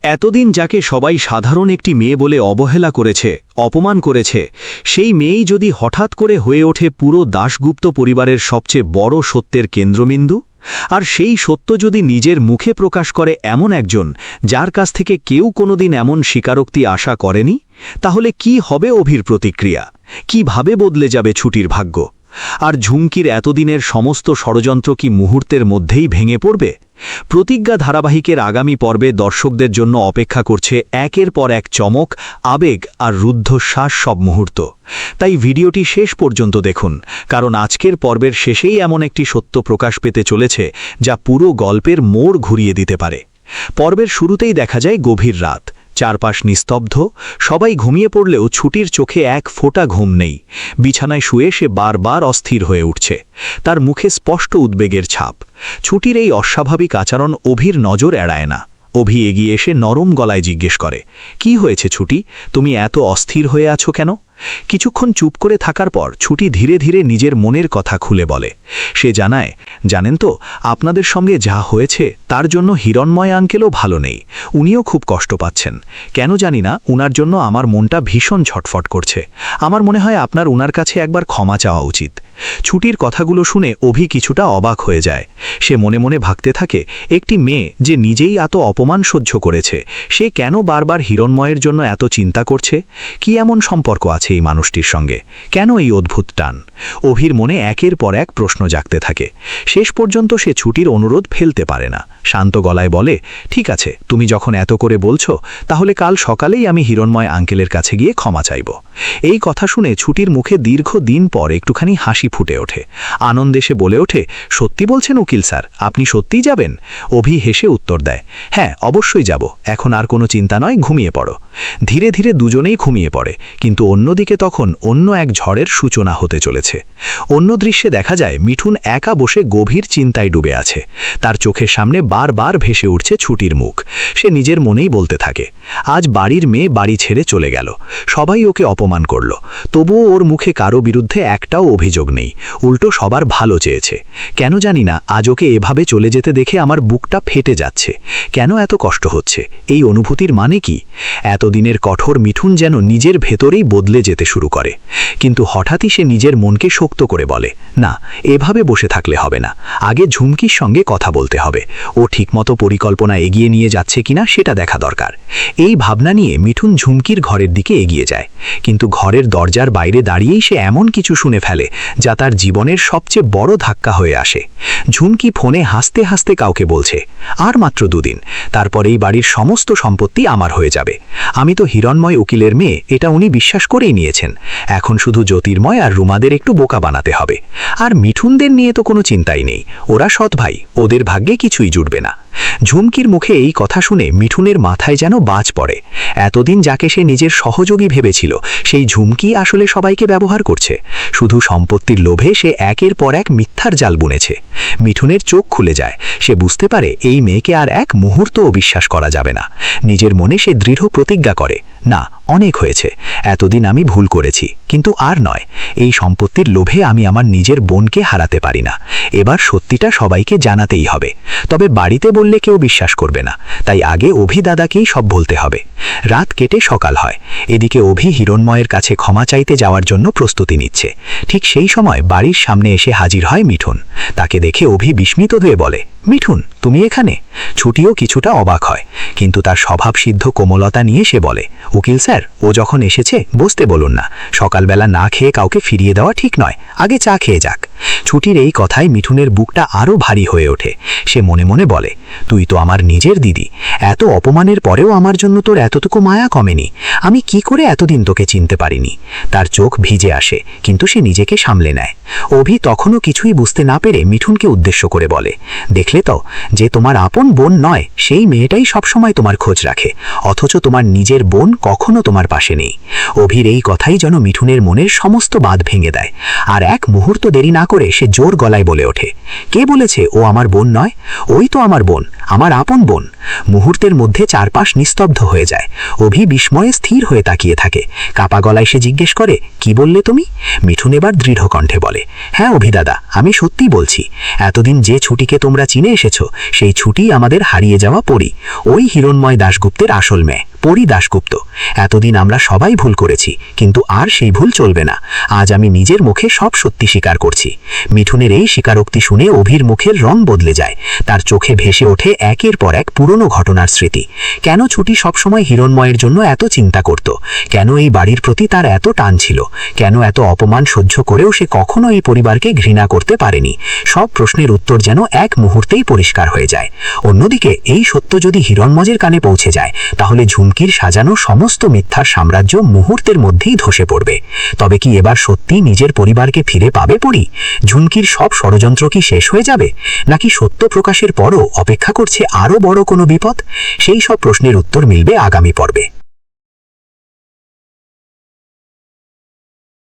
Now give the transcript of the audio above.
এতদিন যাকে সবাই সাধারণ একটি মেয়ে বলে অবহেলা করেছে, অপমান করেছে, সেই মেয়েই যদি হঠাৎ করে হয়ে ওঠে পুরো দাশগুপ্ত পরিবারের সবচেয়ে বড় সত্যের কেন্দ্রবিন্দু, আর সেই সত্য যদি নিজের মুখে প্রকাশ করে এমন একজন যার কাছ থেকে কেউ কোনোদিন এমন স্বীকারোক্তি আশা করেনি, তাহলে কি হবে অভির প্রতিক্রিয়া? কিভাবে বদলে যাবে ছুটির ভাগ্য? আর ঝুমকির এতদিনের সমস্ত ষড়যন্ত্র কি মুহূর্তের মধ্যেই ভেঙে পড়বে? প্রতিজ্ঞা ধারাবাহিকের আগামী পর্বে দর্শকদের জন্য অপেক্ষা করছে একের পর এক চমক, আবেগ আর রুদ্ধশ্বাস সব মুহূর্ত। তাই ভিডিওটি শেষ পর্যন্ত দেখুন, কারণ আজকের পর্বের শেষেই এমন একটি সত্য প্রকাশ পেতে চলেছে যা পুরো গল্পের মোড় ঘুরিয়ে দিতে পারে। পর্বের শুরুতেই দেখা যায় গভীর রাত, চারপাশ নিস্তব্ধ, সবাই ঘুমিয়ে পড়লেও ছুটির চোখে এক ফোঁটা ঘুম নেই। বিছানায় শুয়ে সে বারবার অস্থির হয়ে উঠছে, তার মুখে স্পষ্ট উদ্বেগের ছাপ। ছুটির এই অস্বাভাবিক আচরণ অভির নজর এড়ায় না। অভি এগিয়ে এসে নরম গলায় জিজ্ঞেস করে, কি হয়েছে ছুটি, তুমি এত অস্থির হয়ে আছো কেন? কিছুক্ষণ চুপ করে থাকার পর ছুটি ধীরে ধীরে নিজের মনের কথা খুলে বলে। সে জানায়, জানেন তো, আপনাদের সঙ্গে যা হয়েছে তার জন্য হিরণময় আঙ্কেলও ভালো নেই, উনিও খুব কষ্ট পাচ্ছেন। কেন জানি না, উনার জন্য আমার মনটা ভীষণ ছটফট করছে। আমার মনে হয় আপনার উনার কাছে একবার ক্ষমা চাওয়া উচিত। ছুটির কথাগুলো শুনে অভি কিছুটা অবাক হয়ে যায়। সে মনে মনে ভাবতে থাকে, একটি মেয়ে যে নিজেই এত অপমান সহ্য করেছে, সে কেন বারবার হিরণময়ের জন্য এত চিন্তা করছে? কি এমন সম্পর্ক আছে এই মানুষটির সঙ্গে? কেন এই অদ্ভুত টান? অভির মনে একের পর এক প্রশ্ন জাগতে থাকে। শেষ পর্যন্ত সে ছুটির অনুরোধ ফেলতে পারে না। শান্ত গলায় বলে, ঠিক আছে, তুমি যখন এত করে বলছো, তাহলে কাল সকালেই আমি হিরণময় আঙ্কেলের কাছে গিয়ে ক্ষমা চাইব। এই কথা শুনে ছুটির মুখে দীর্ঘদিন পর একটুখানি হাসি ফুটে ওঠে। আনন্দে সে বলে ওঠে, সত্যি বলছেন উকিল স্যার, আপনি সত্যিই যাবেন? অভি হেসে উত্তর দেয়, হ্যাঁ, অবশ্যই যাব, এখন আর কোনো চিন্তা নয়, ঘুমিয়ে পড়ো। ধীরে ধীরে দুজনেই ঘুমিয়ে পড়ে, কিন্তু অন্যদিকে তখন অন্য এক ঝড়ের সূচনা হতে চলেছে। অন্য দৃশ্যে দেখা যায় মিঠুন একা বসে গভীর চিন্তায় ডুবে আছে। তার চোখের সামনে বারবার ভেসে উঠছে ছুটির মুখ। সে নিজের মনেই বলতে থাকে, আজ বাড়ির মেয়ে বাড়ি ছেড়ে চলে গেল, সবাই ওকে অপমান করল, তবুও ওর মুখে কারো বিরুদ্ধে একটাও অভিযোগ নেই, উল্টো সবার ভালো চেয়েছে। কেন জানি না, আজ ওকে এভাবে চলে যেতে দেখে আমার বুকটা ফেটে যাচ্ছে। কেন এত কষ্ট হচ্ছে? এই অনুভূতির মানে কি? এতদিনের কঠোর মিঠুন যেন নিজের ভেতরেই বদলে যেতে শুরু করে। কিন্তু হঠাৎই সে নিজের মনকে শক্ত করে বলে, না, এভাবে বসে থাকলে হবে না, আগে ঝুমকির সঙ্গে কথা বলতে হবে। ও ঠিকমতো পরিকল্পনা এগিয়ে নিয়ে যাচ্ছে কিনা সেটা দেখা দরকার। এই ভাবনা নিয়ে মিঠুন ঝুমকির ঘরের দিকে এগিয়ে যায়, কিন্তু ঘরের দরজার বাইরে দাঁড়িয়েই সে এমন কিছু শুনে ফেলে যা তার জীবনের সবচেয়ে বড় ধাক্কা হয়ে আসে। ঝুমকি ফোনে হাসতে হাসতে কাউকে বলছে, আর মাত্র 2 দিন, তারপর এই বাড়ির সমস্ত সম্পত্তি আমার হয়ে যাবে। আমি তো হিরণময় উকিলের মেয়ে, এটা উনি বিশ্বাস করেই নিয়েছেন। এখন শুধু জ্যোতির্ময় আর রুমাদের একটু বোকা বানাতে হবে। আর মিঠুনদের নিয়ে তো কোনো চিন্তাই নেই, ওরা সৎ ভাই, ওদের ভাগ্যে কিছুই জুটবে না। ঝুমকির মুখে এই কথা শুনে মিঠুনের মাথায় যেন বাজ পড়ে। এতদিন যাকে সে নিজের সহযোগী ভেবেছিল, সেই ঝুমকি আসলে সবাইকে ব্যবহার করছে। শুধু সম্পত্তির লোভে সে একের পর এক মিথ্যার জাল বুনেছে। মিঠুনের চোখ খুলে যায়, সে বুঝতে পারে এই মেয়েকে আর এক মুহূর্তও বিশ্বাস করা যাবে না। নিজের মনে সে দৃঢ় প্রতিজ্ঞা করে, না, অনেক হয়েছে, এতদিন আমি ভুল করেছি, কিন্তু আর নয়। এই সম্পত্তির লোভে আমি আমার নিজের বোনকে হারাতে পারি না। এবার সত্যিটা সবাইকে জানাতেই হবে। তবে বাড়িতে বললে কেউ বিশ্বাস করবে না, তাই আগে অভি দাদাকেই সব বলতে হবে। রাত কেটে সকাল হয়। এদিকে অভি হিরণময়ের কাছে ক্ষমা চাইতে যাওয়ার জন্য প্রস্তুতি নিচ্ছে। ঠিক সেই সময় বাড়ির সামনে এসে হাজির হয় মিঠুন। তাকে দেখে অভি বিস্মিত হয়ে বলে, মিঠুন, তুমি এখানে? ছুটিও কিছুটা অবাক হয়, কিন্তু তার স্বভাবসিদ্ধ কোমলতা নিয়ে সে বলে, উকিল স্যার, ও যখন এসেছে বসতে বলুন না, সকালবেলা না খেয়ে কাউকে ফিরিয়ে দেওয়া ঠিক নয়, আগে চা খেয়ে যাক। ছুটির এই কথায় মিঠুনের বুকটা আরও ভারী হয়ে ওঠে। সে মনে মনে বলে, তুই তো আমার নিজের দিদি, এত অপমানের পরেও আমার জন্য তোর এতটুকু মায়া কমেনি। আমি কি করে এতদিন তোকে চিনতে পারিনি? তার চোখ ভিজে আসে, কিন্তু সে নিজেকে সামলে নেয়। অভি তখনও কিছুই বুঝতে না পেরে মিঠুনকে উদ্দেশ্য করে বলে, দেখলে তো, যে তোমার আপন বোন নয়, সেই মেয়েটাই সবসময় তোমার খোঁজ রাখে, অথচ তোমার নিজের বোন কখনো তোমার পাশে নেই। অভির এই কথাই যেন মিঠুনের মনের সমস্ত বাঁধ ভেঙে দেয়। আর এক মুহূর্ত দেরি না করে সে জোর গলায় বলে ওঠে, কে বলেছে ও আমার বোন নয়? ওই তো আমার বোন, আমার আপন বোন। মুহূর্তের মধ্যে চারপাশ নিস্তব্ধ হয়ে যায়। অভি বিস্ময়ে স্থির হয়ে তাকিয়ে থাকে। কাপা গলায় সে জিজ্ঞেস করে, কি বললে তুমি? মিঠুন এবার দৃঢ় কণ্ঠে বলে, হ্যাঁ অভি দাদা, আমি সত্যি বলছি। এতদিন যে ছুটিকে তোমরা চিনে এসেছো, সেই ছুটি আমাদের হারিয়ে যাওয়া পরী, ওই হিরণময় দাশগুপ্তের আসল মেয়ে, পরী দাশগুপ্ত। এতদিন আমরা সবাই ভুল করেছি, কিন্তু আর সেই ভুল চলবে না। আজ আমি নিজের মুখে সব সত্যি স্বীকার করছি। মিঠুনের এই স্বীকারোক্তি শুনে অভির মুখের রং বদলে যায়। তার চোখে ভেসে ওঠে একের পর এক পুরনো ঘটনার স্মৃতি। কেন ছুটি সবসময় হিরণময়ের জন্য এত চিন্তা করত? কেন এই বাড়ির প্রতি তার এত টান ছিল? কেন এত অপমান সহ্য করেও সে কখনো এই পরিবারকে ঘৃণা করতে পারেনি? সব প্রশ্নের উত্তর যেন এক মুহূর্তেই পরিষ্কার হয়ে যায়। অন্যদিকে এই সত্য যদি হিরণময়ের কানে পৌঁছে যায়, তাহলে ঝুমকির সাজানো সমস্ত মিথ্যার সাম্রাজ্য মুহূর্তের মধ্যেই ধসে পড়বে। তবে কি এবার সত্যি নিজের পরিবারকে ফিরে পাবে পরী? ঝুমকির সব ষড়যন্ত্র কি শেষ হয়ে যাবে, নাকি সত্য প্রকাশের পরও অপেক্ষা করছে আরও বড় কোনো বিপদ? সেই সব প্রশ্নের উত্তর মিলবে আগামী পর্বে।